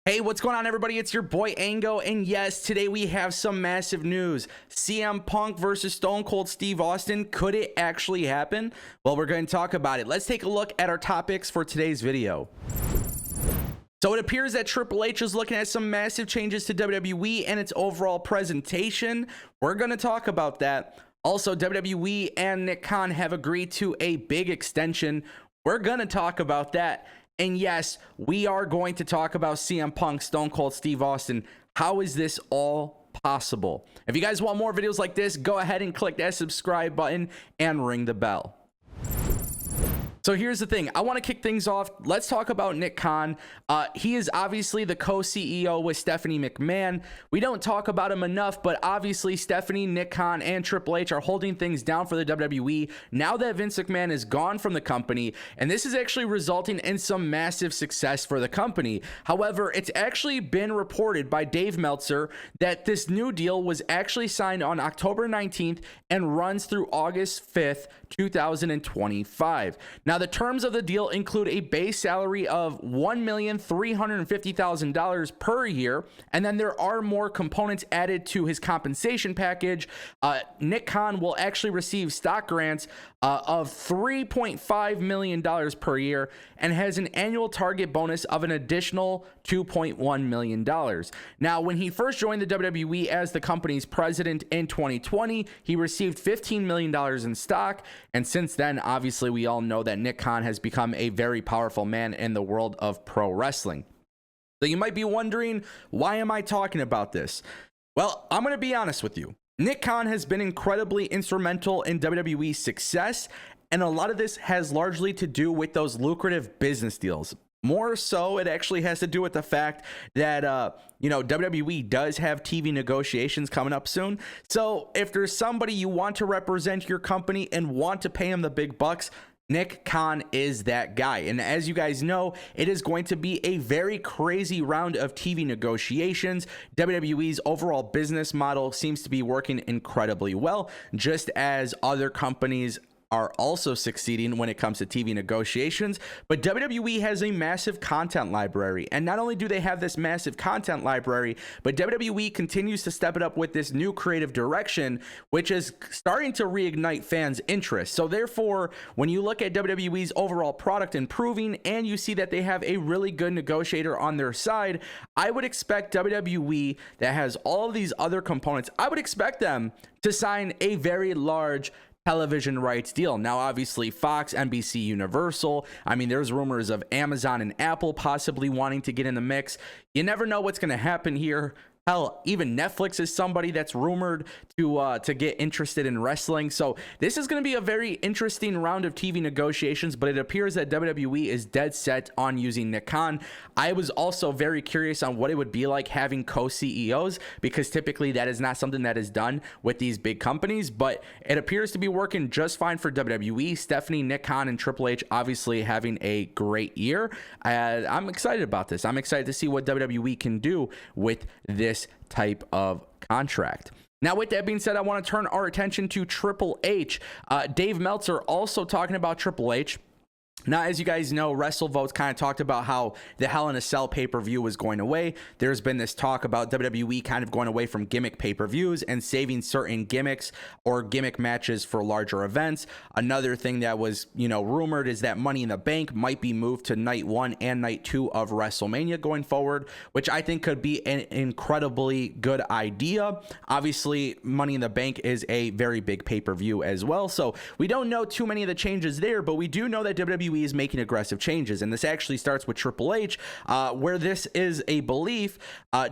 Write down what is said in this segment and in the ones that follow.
Hey, what's going on, everybody? It's your boy Ango, and yes, today we have some massive news. CM Punk versus Stone Cold Steve Austin. Could it actually happen? Well, we're going to talk about it. Let's take a look at our topics for today's video. So it appears that Triple H is looking at some massive changes to WWE and its overall presentation. We're going to talk about that. Also, WWE and Nick Khan have agreed to a big extension. We're going to talk about that. And yes, we are going to talk about CM Punk, Stone Cold Steve Austin. How is this all possible? If you guys want more videos like this, go ahead and click that subscribe button and ring the bell. So here's the thing. I want to kick things off. Let's talk about Nick Khan. He is obviously the co-CEO with Stephanie McMahon. We don't talk about him enough, but obviously Stephanie, Nick Khan, and Triple H are holding things down for the WWE now that Vince McMahon is gone from the company, and this is actually resulting in some massive success for the company. However, it's actually been reported by Dave Meltzer that this new deal was actually signed on October 19th and runs through August 5th, 2025. Now, the terms of the deal include a base salary of $1,350,000 per year, and then there are more components added to his compensation package. Nick Khan will actually receive stock grants of $3.5 million per year and has an annual target bonus of an additional $2.1 million. Now, when he first joined the WWE as the company's president in 2020, he received $15 million in stock, and since then, obviously, we all know that Nick Khan has become a very powerful man in the world of pro wrestling. So you might be wondering, why am I talking about this? Well, I'm going to be honest with you. Nick Khan has been incredibly instrumental in WWE's success, and a lot of this has largely to do with those lucrative business deals. More so, it actually has to do with the fact that, WWE does have TV negotiations coming up soon. So if there's somebody you want to represent your company and want to pay him the big bucks, Nick Khan is that guy. And as you guys know, it is going to be a very crazy round of TV negotiations. WWE's overall business model seems to be working incredibly well, just as other companies are also succeeding when it comes to TV negotiations. But WWE has a massive content library, and not only do they have this massive content library, but WWE continues to step it up with this new creative direction, which is starting to reignite fans' interest. So therefore, when you look at WWE's overall product improving and you see that they have a really good negotiator on their side, I would expect WWE, that has all of these other components, I would expect them to sign a very large television rights deal. Now, obviously, Fox, NBC, Universal. I mean, there's rumors of Amazon and Apple possibly wanting to get in the mix. You never know what's going to happen here. Hell, even Netflix is somebody that's rumored to get interested in wrestling. So this is going to be a very interesting round of TV negotiations, but it appears that WWE is dead set on using Nick Khan. I was also very curious on what it would be like having co-CEOs, because typically that is not something that is done with these big companies, but it appears to be working just fine for WWE. Stephanie, Nick Khan, and Triple H obviously having a great year. I'm excited about this. I'm excited to see what WWE can do with this type of contract. Now, with that being said, I want to turn our attention to Triple H. Dave Meltzer also talking about Triple H. Now, as you guys know, WrestleVotes kind of talked about how the Hell in a Cell pay-per-view was going away. There's been this talk about WWE kind of going away from gimmick pay-per-views and saving certain gimmicks or gimmick matches for larger events. Another thing that was, rumored is that Money in the Bank might be moved to night 1 and night 2 of WrestleMania going forward, which I think could be an incredibly good idea. Obviously, Money in the Bank is a very big pay-per-view as well, so we don't know too many of the changes there, but we do know that WWE is making aggressive changes, and this actually starts with Triple H, where this is a belief.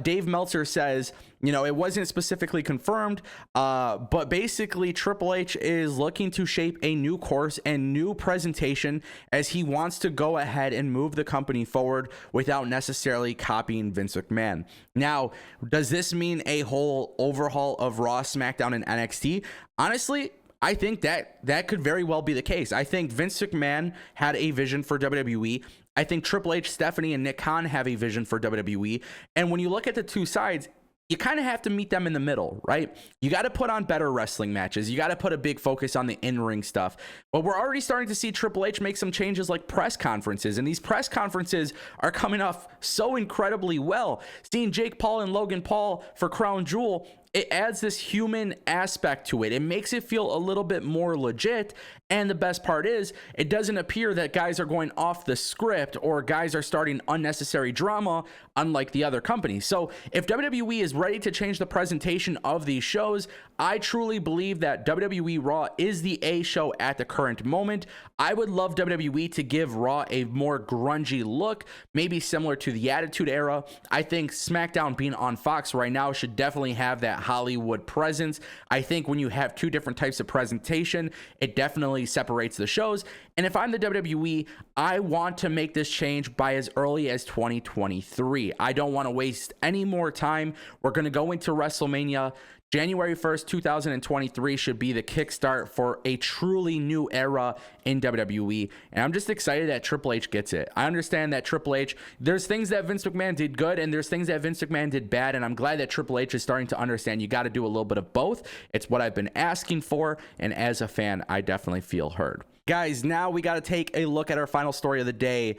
Dave Meltzer says, it wasn't specifically confirmed, but basically Triple H is looking to shape a new course and new presentation as he wants to go ahead and move the company forward without necessarily copying Vince McMahon. Now, does this mean a whole overhaul of Raw, SmackDown, and NXT? Honestly, I think that could very well be the case. I think Vince McMahon had a vision for WWE. I think Triple H, Stephanie, and Nick Khan have a vision for WWE. And when you look at the two sides, you kind of have to meet them in the middle, right? You got to put on better wrestling matches. You got to put a big focus on the in-ring stuff. But we're already starting to see Triple H make some changes like press conferences. And these press conferences are coming off so incredibly well. Seeing Jake Paul and Logan Paul for Crown Jewel, it adds this human aspect to it. It makes it feel a little bit more legit. And the best part is, it doesn't appear that guys are going off the script or guys are starting unnecessary drama, unlike the other companies. So if WWE is ready to change the presentation of these shows, I truly believe that WWE Raw is the A show at the current moment. I would love WWE to give Raw a more grungy look, maybe similar to the Attitude Era. I think SmackDown being on Fox right now should definitely have that Hollywood presence. I think when you have two different types of presentation, it definitely separates the shows. And if I'm the WWE, I want to make this change by as early as 2023. I don't want to waste any more time. We're going to go into WrestleMania. January 1st, 2023 should be the kickstart for a truly new era in WWE. And I'm just excited that Triple H gets it. I understand that Triple H, there's things that Vince McMahon did good and there's things that Vince McMahon did bad. And I'm glad that Triple H is starting to understand you got to do a little bit of both. It's what I've been asking for. And as a fan, I definitely feel heard. Guys, now we got to take a look at our final story of the day.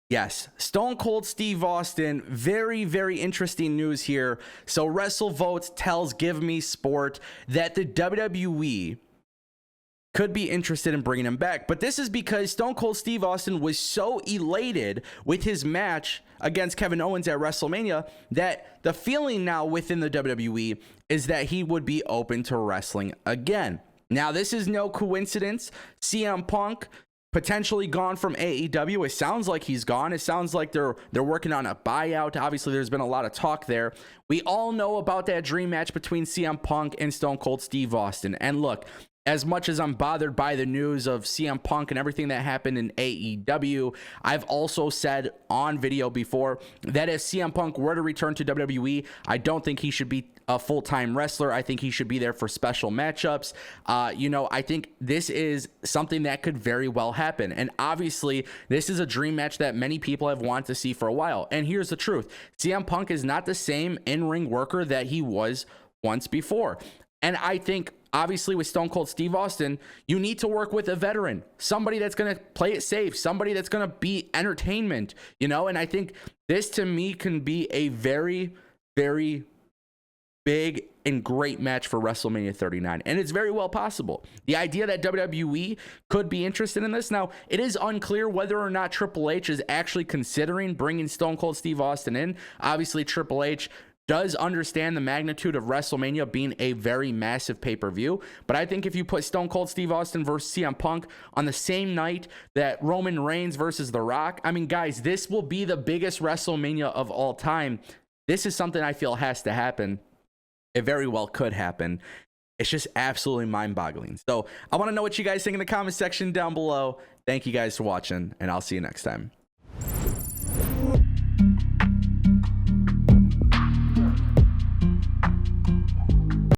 Yes, Stone Cold Steve Austin, very, very interesting news here. So WrestleVotes tells Give Me Sport that the WWE could be interested in bringing him back. But this is because Stone Cold Steve Austin was so elated with his match against Kevin Owens at WrestleMania that the feeling now within the WWE is that he would be open to wrestling again. Now, this is no coincidence. CM Punk potentially gone from AEW. It sounds like he's gone. It sounds like they're working on a buyout. Obviously, there's been a lot of talk there. We all know about that dream match between CM Punk and Stone Cold Steve Austin. And look, as much as I'm bothered by the news of CM Punk and everything that happened in AEW, I've also said on video before that if CM Punk were to return to WWE, I don't think he should be a full-time wrestler. I think he should be there for special matchups. I think this is something that could very well happen. And obviously, this is a dream match that many people have wanted to see for a while. And here's the truth. CM Punk is not the same in-ring worker that he was once before. And I think, obviously, with Stone Cold Steve Austin, you need to work with a veteran, somebody that's going to play it safe, somebody that's going to be entertainment, and I think this, to me, can be a very, very big and great match for WrestleMania 39. And it's very well possible. The idea that WWE could be interested in this. Now, it is unclear whether or not Triple H is actually considering bringing Stone Cold Steve Austin in. Obviously, Triple H does understand the magnitude of WrestleMania being a very massive pay-per-view. But I think if you put Stone Cold Steve Austin versus CM Punk on the same night that Roman Reigns versus The Rock, I mean, guys, this will be the biggest WrestleMania of all time. This is something I feel has to happen. It very well could happen. It's just absolutely mind-boggling. So I want to know what you guys think in the comment section down below. Thank you guys for watching, and I'll see you next time.